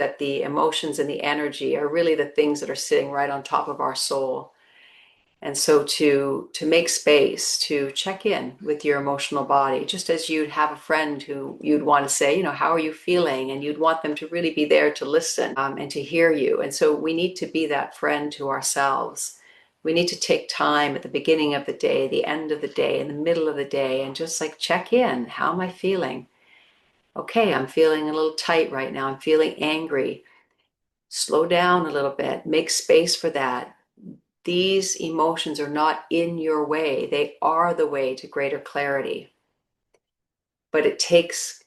that the emotions and the energy are really the things that are sitting right on top of our soul. And so to make space, to check in with your emotional body, just as you'd have a friend who you'd want to say, how are you feeling? And you'd want them to really be there to listen, and to hear you. And so we need to be that friend to ourselves. We need to take time at the beginning of the day, the end of the day, in the middle of the day, and just like check in. How am I feeling? Okay, I'm feeling a little tight right now. I'm feeling angry. Slow down a little bit. Make space for that. These emotions are not in your way. They are the way to greater clarity. But it takes,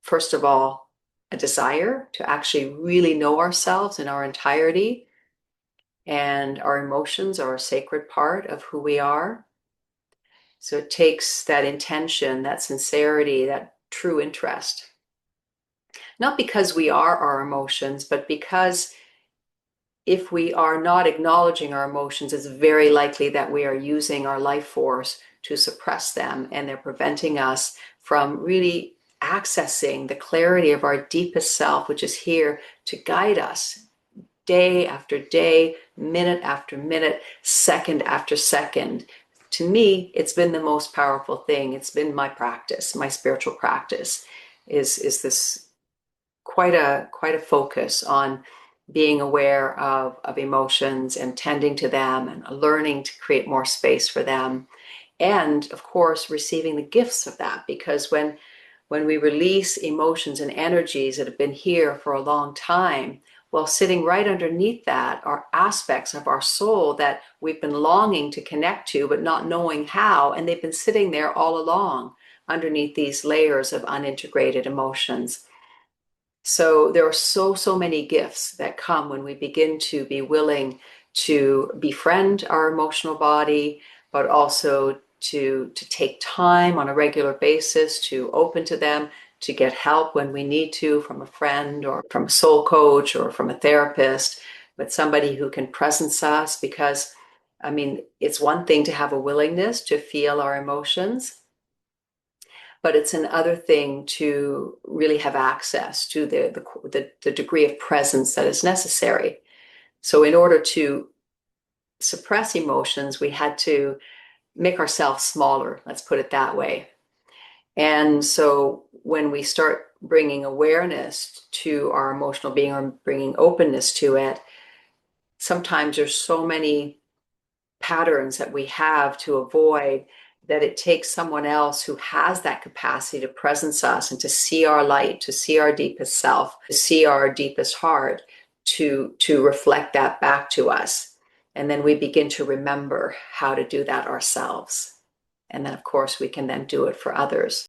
first of all, a desire to actually really know ourselves in our entirety. And our emotions are a sacred part of who we are. So it takes that intention, that sincerity, that true interest. Not because we are our emotions, but because if we are not acknowledging our emotions, it's very likely that we are using our life force to suppress them, and they're preventing us from really accessing the clarity of our deepest self, which is here to guide us day after day, minute after minute, second after second. To me, it's been the most powerful thing. It's been my practice, my spiritual practice, is this quite a focus on being aware of emotions and tending to them and learning to create more space for them. And of course, receiving the gifts of that, because when we release emotions and energies that have been here for a long time, well, sitting right underneath that are aspects of our soul that we've been longing to connect to, but not knowing how. And they've been sitting there all along underneath these layers of unintegrated emotions. So there are so many gifts that come when we begin to be willing to befriend our emotional body, but also to take time on a regular basis to open to them, to get help when we need to from a friend or from a soul coach or from a therapist, but somebody who can presence us. Because, I mean, it's one thing to have a willingness to feel our emotions, but it's another thing to really have access to the degree of presence that is necessary. So in order to suppress emotions, we had to make ourselves smaller, let's put it that way. And so when we start bringing awareness to our emotional being or bringing openness to it, sometimes there's so many patterns that we have to avoid that it takes someone else who has that capacity to presence us and to see our light, to see our deepest self, to see our deepest heart, to reflect that back to us. And then we begin to remember how to do that ourselves. And then, of course, we can then do it for others.